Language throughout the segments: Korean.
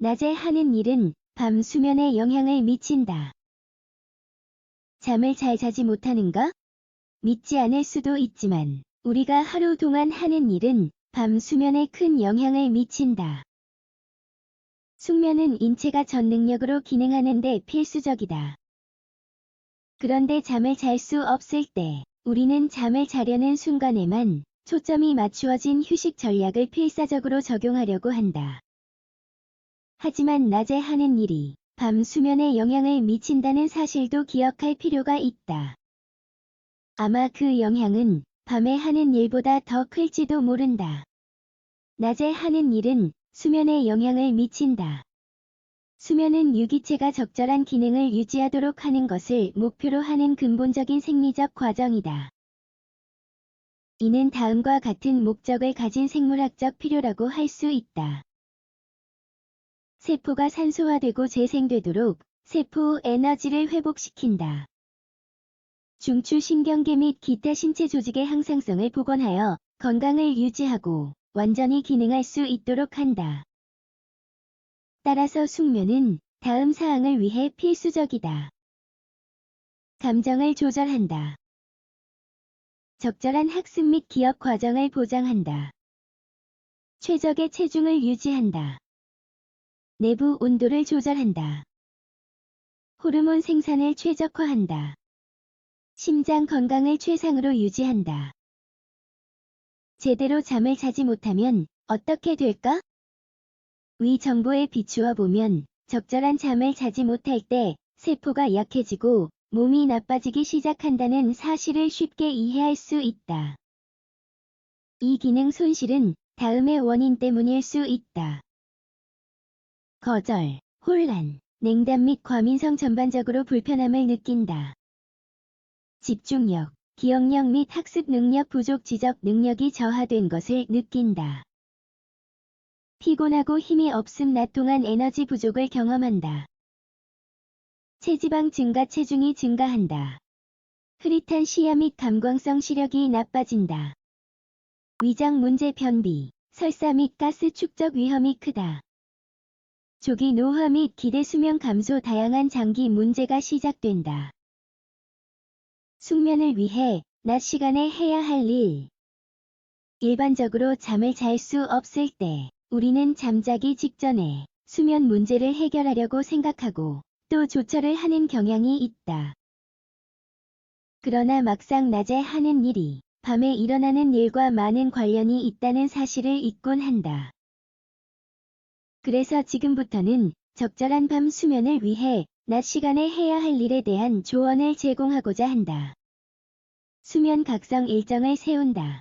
낮에 하는 일은 밤 수면에 영향을 미친다. 잠을 잘 자지 못하는가? 믿지 않을 수도 있지만 우리가 하루 동안 하는 일은 밤 수면에 큰 영향을 미친다. 숙면은 인체가 전 능력으로 기능하는 데 필수적이다. 그런데 잠을 잘 수 없을 때 우리는 잠을 자려는 순간에만 초점이 맞추어진 휴식 전략을 필사적으로 적용하려고 한다. 하지만 낮에 하는 일이 밤 수면에 영향을 미친다는 사실도 기억할 필요가 있다. 아마 그 영향은 밤에 하는 일보다 더 클지도 모른다. 낮에 하는 일은 수면에 영향을 미친다. 수면은 유기체가 적절한 기능을 유지하도록 하는 것을 목표로 하는 근본적인 생리적 과정이다. 이는 다음과 같은 목적을 가진 생물학적 필요라고 할 수 있다. 세포가 산소화되고 재생되도록 세포 에너지를 회복시킨다. 중추신경계 및 기타 신체 조직의 항상성을 복원하여 건강을 유지하고 완전히 기능할 수 있도록 한다. 따라서 숙면은 다음 사항을 위해 필수적이다. 감정을 조절한다. 적절한 학습 및 기억 과정을 보장한다. 최적의 체중을 유지한다. 내부 온도를 조절한다. 호르몬 생산을 최적화한다. 심장 건강을 최상으로 유지한다. 제대로 잠을 자지 못하면 어떻게 될까? 위 정보에 비추어 보면 적절한 잠을 자지 못할 때 세포가 약해지고 몸이 나빠지기 시작한다는 사실을 쉽게 이해할 수 있다. 이 기능 손실은 다음의 원인 때문일 수 있다. 거절, 혼란, 냉담 및 과민성 전반적으로 불편함을 느낀다. 집중력, 기억력 및 학습 능력 부족 지적 능력이 저하된 것을 느낀다. 피곤하고 힘이 없음 낮 동안 에너지 부족을 경험한다. 체지방 증가 체중이 증가한다. 흐릿한 시야 및 감광성 시력이 나빠진다. 위장 문제 변비, 설사 및 가스 축적 위험이 크다. 조기 노화 및 기대 수명 감소 다양한 장기 문제가 시작된다. 숙면을 위해 낮 시간에 해야 할 일. 일반적으로 잠을 잘 수 없을 때 우리는 잠자기 직전에 수면 문제를 해결하려고 생각하고 또 조처를 하는 경향이 있다. 그러나 막상 낮에 하는 일이 밤에 일어나는 일과 많은 관련이 있다는 사실을 잊곤 한다. 그래서 지금부터는 적절한 밤 수면을 위해 낮 시간에 해야 할 일에 대한 조언을 제공하고자 한다. 수면 각성 일정을 세운다.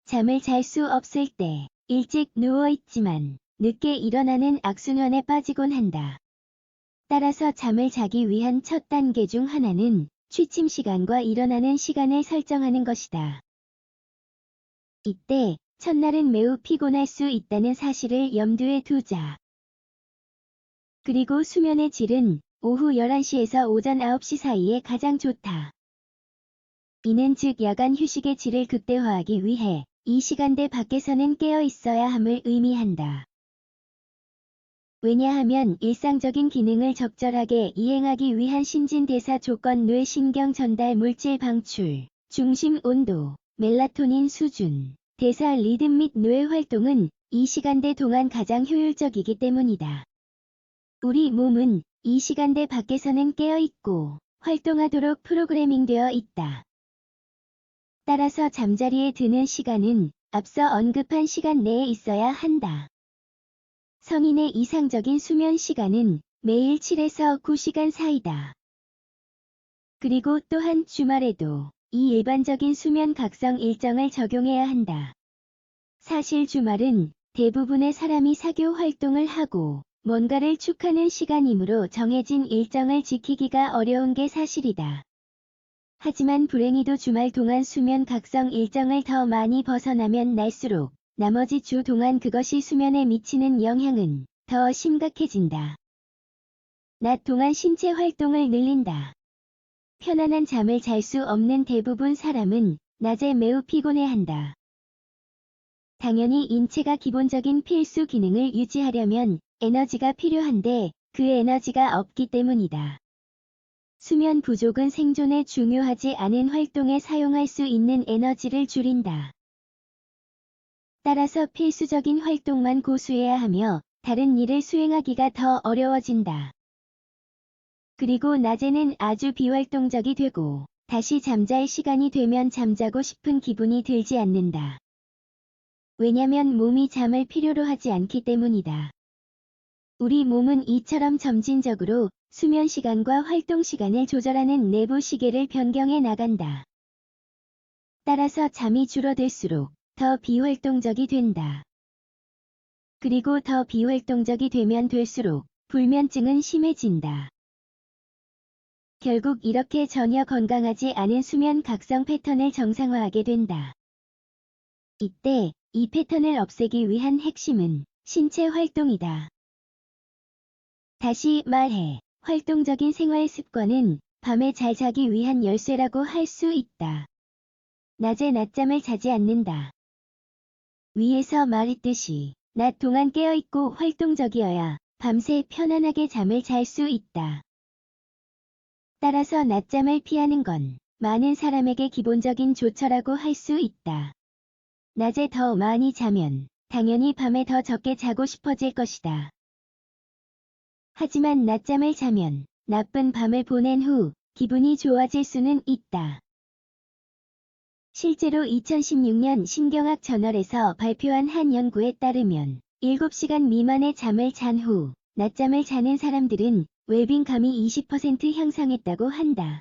잠을 잘 수 없을 때 일찍 누워있지만 늦게 일어나는 악순환에 빠지곤 한다. 따라서 잠을 자기 위한 첫 단계 중 하나는 취침 시간과 일어나는 시간을 설정하는 것이다. 이때 첫날은 매우 피곤할 수 있다는 사실을 염두에 두자. 그리고 수면의 질은 오후 11시에서 오전 9시 사이에 가장 좋다. 이는 즉 야간 휴식의 질을 극대화하기 위해 이 시간대 밖에서는 깨어 있어야 함을 의미한다. 왜냐하면 일상적인 기능을 적절하게 이행하기 위한 신진대사 조건 뇌신경 전달 물질 방출, 중심 온도, 멜라토닌 수준, 대사 리듬 및 뇌 활동은 이 시간대 동안 가장 효율적이기 때문이다. 우리 몸은 이 시간대 밖에서는 깨어 있고 활동하도록 프로그래밍되어 있다. 따라서 잠자리에 드는 시간은 앞서 언급한 시간 내에 있어야 한다. 성인의 이상적인 수면 시간은 매일 7에서 9시간 사이다. 그리고 또한 주말에도 이 일반적인 수면 각성 일정을 적용해야 한다. 사실 주말은 대부분의 사람이 사교 활동을 하고 뭔가를 축하는 시간이므로 정해진 일정을 지키기가 어려운 게 사실이다. 하지만 불행히도 주말 동안 수면 각성 일정을 더 많이 벗어나면 날수록 나머지 주 동안 그것이 수면에 미치는 영향은 더 심각해진다. 낮 동안 신체 활동을 늘린다. 편안한 잠을 잘 수 없는 대부분 사람은 낮에 매우 피곤해한다. 당연히 인체가 기본적인 필수 기능을 유지하려면 에너지가 필요한데 그 에너지가 없기 때문이다. 수면 부족은 생존에 중요하지 않은 활동에 사용할 수 있는 에너지를 줄인다. 따라서 필수적인 활동만 고수해야 하며 다른 일을 수행하기가 더 어려워진다. 그리고 낮에는 아주 비활동적이 되고 다시 잠잘 시간이 되면 잠자고 싶은 기분이 들지 않는다. 왜냐면 몸이 잠을 필요로 하지 않기 때문이다. 우리 몸은 이처럼 점진적으로 수면 시간과 활동 시간을 조절하는 내부 시계를 변경해 나간다. 따라서 잠이 줄어들수록 더 비활동적이 된다. 그리고 더 비활동적이 되면 될수록 불면증은 심해진다. 결국 이렇게 전혀 건강하지 않은 수면 각성 패턴을 정상화하게 된다. 이때 이 패턴을 없애기 위한 핵심은 신체 활동이다. 다시 말해, 활동적인 생활 습관은 밤에 잘 자기 위한 열쇠라고 할 수 있다. 낮에 낮잠을 자지 않는다. 위에서 말했듯이 낮 동안 깨어있고 활동적이어야 밤새 편안하게 잠을 잘 수 있다. 따라서 낮잠을 피하는 건 많은 사람에게 기본적인 조처라고 할 수 있다. 낮에 더 많이 자면 당연히 밤에 더 적게 자고 싶어질 것이다. 하지만 낮잠을 자면 나쁜 밤을 보낸 후 기분이 좋아질 수는 있다. 실제로 2016년 신경학 저널에서 발표한 한 연구에 따르면 7시간 미만의 잠을 잔 후 낮잠을 자는 사람들은 웰빙감이 20% 향상했다고 한다.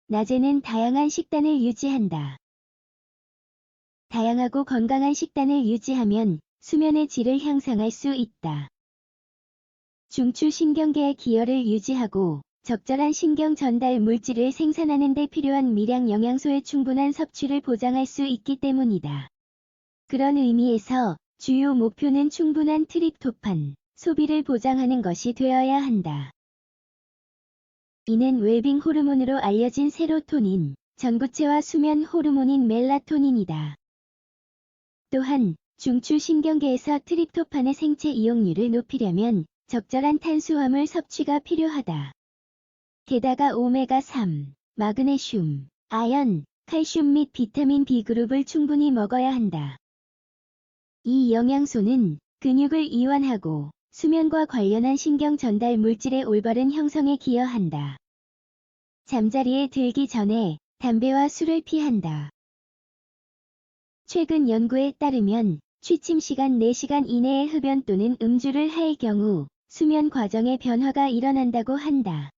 낮에는 다양한 식단을 유지한다. 다양하고 건강한 식단을 유지하면 수면의 질을 향상할 수 있다. 중추신경계의 기혈을 유지하고 적절한 신경 전달 물질을 생산하는 데 필요한 미량 영양소의 충분한 섭취를 보장할 수 있기 때문이다. 그런 의미에서 주요 목표는 충분한 트립토판 소비를 보장하는 것이 되어야 한다. 이는 웰빙 호르몬으로 알려진 세로토닌, 전구체와 수면 호르몬인 멜라토닌이다. 또한 중추신경계에서 트립토판의 생체 이용률을 높이려면 적절한 탄수화물 섭취가 필요하다. 게다가 오메가3, 마그네슘, 아연, 칼슘 및 비타민 B그룹을 충분히 먹어야 한다. 이 영양소는 근육을 이완하고 수면과 관련한 신경 전달 물질의 올바른 형성에 기여한다. 잠자리에 들기 전에 담배와 술을 피한다. 최근 연구에 따르면 취침 시간 4시간 이내에 흡연 또는 음주를 할 경우 수면 과정에 변화가 일어난다고 한다.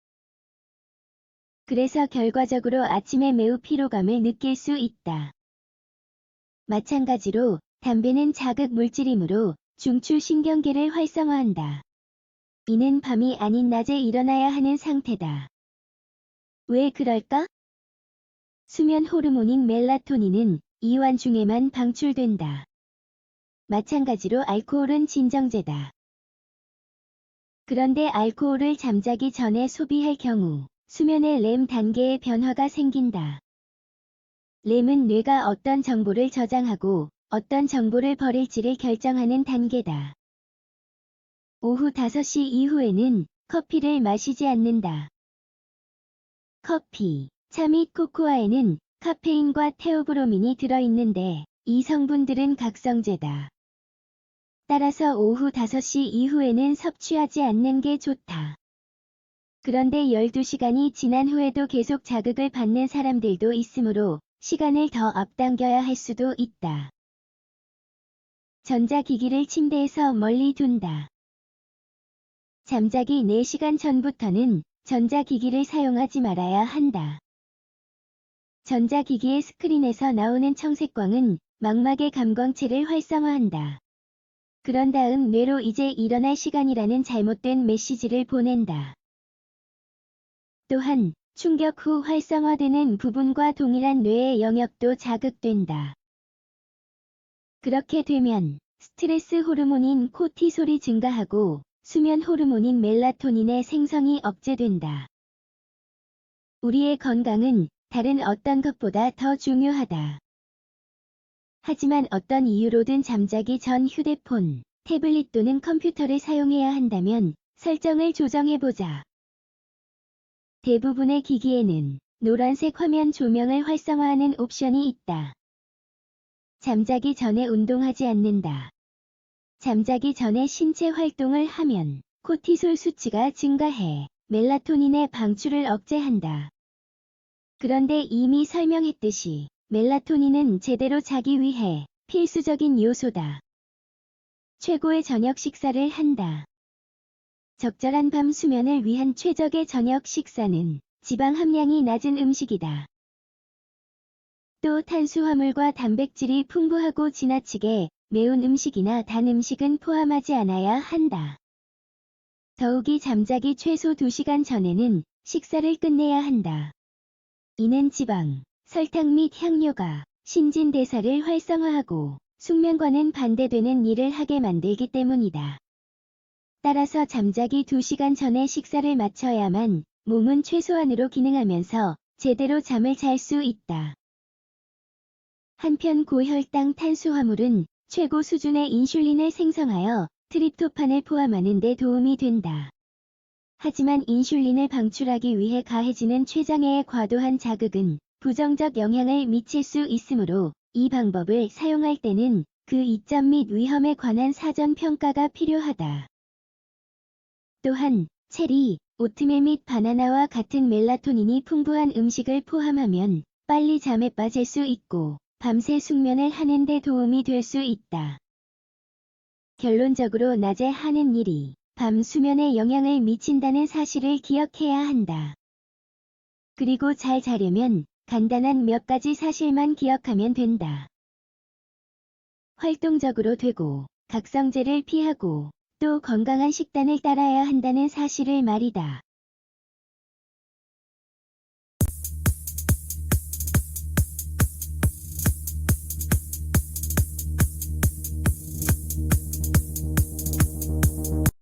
그래서 결과적으로 아침에 매우 피로감을 느낄 수 있다. 마찬가지로 담배는 자극 물질이므로 중추신경계를 활성화한다. 이는 밤이 아닌 낮에 일어나야 하는 상태다. 왜 그럴까? 수면 호르몬인 멜라토닌은 이완 중에만 방출된다. 마찬가지로 알코올은 진정제다. 그런데 알코올을 잠자기 전에 소비할 경우 수면의 렘 단계의 변화가 생긴다. 렘은 뇌가 어떤 정보를 저장하고 어떤 정보를 버릴지를 결정하는 단계다. 오후 5시 이후에는 커피를 마시지 않는다. 커피, 차 및 코코아에는 카페인과 테오브로민이 들어있는데 이 성분들은 각성제다. 따라서 오후 5시 이후에는 섭취하지 않는 게 좋다. 그런데 12시간이 지난 후에도 계속 자극을 받는 사람들도 있으므로 시간을 더 앞당겨야 할 수도 있다. 전자기기를 침대에서 멀리 둔다. 잠자기 4시간 전부터는 전자기기를 사용하지 말아야 한다. 전자기기의 스크린에서 나오는 청색광은 망막의 감광체를 활성화한다. 그런 다음 뇌로 이제 일어날 시간이라는 잘못된 메시지를 보낸다. 또한 충격 후 활성화되는 부분과 동일한 뇌의 영역도 자극된다. 그렇게 되면 스트레스 호르몬인 코티솔이 증가하고 수면 호르몬인 멜라토닌의 생성이 억제된다. 우리의 건강은 다른 어떤 것보다 더 중요하다. 하지만 어떤 이유로든 잠자기 전 휴대폰, 태블릿 또는 컴퓨터를 사용해야 한다면 설정을 조정해보자. 대부분의 기기에는 노란색 화면 조명을 활성화하는 옵션이 있다. 잠자기 전에 운동하지 않는다. 잠자기 전에 신체 활동을 하면 코티솔 수치가 증가해 멜라토닌의 방출을 억제한다. 그런데 이미 설명했듯이 멜라토닌은 제대로 자기 위해 필수적인 요소다. 최고의 저녁 식사를 한다. 적절한 밤 수면을 위한 최적의 저녁 식사는 지방 함량이 낮은 음식이다. 또 탄수화물과 단백질이 풍부하고 지나치게 매운 음식이나 단 음식은 포함하지 않아야 한다. 더욱이 잠자기 최소 2시간 전에는 식사를 끝내야 한다. 이는 지방, 설탕 및 향료가 신진대사를 활성화하고 숙면과는 반대되는 일을 하게 만들기 때문이다. 따라서 잠자기 2시간 전에 식사를 마쳐야만 몸은 최소한으로 기능하면서 제대로 잠을 잘 수 있다. 한편 고혈당 탄수화물은 최고 수준의 인슐린을 생성하여 트립토판을 포함하는 데 도움이 된다. 하지만 인슐린을 방출하기 위해 가해지는 췌장애의 과도한 자극은 부정적 영향을 미칠 수 있으므로 이 방법을 사용할 때는 그 이점 및 위험에 관한 사전 평가가 필요하다. 또한 체리, 오트밀 및 바나나와 같은 멜라토닌이 풍부한 음식을 포함하면 빨리 잠에 빠질 수 있고 밤새 숙면을 하는 데 도움이 될 수 있다. 결론적으로 낮에 하는 일이 밤 수면에 영향을 미친다는 사실을 기억해야 한다. 그리고 잘 자려면 간단한 몇 가지 사실만 기억하면 된다. 활동적으로 되고 각성제를 피하고 또 건강한 식단을 따라야 한다는 사실을 말이다.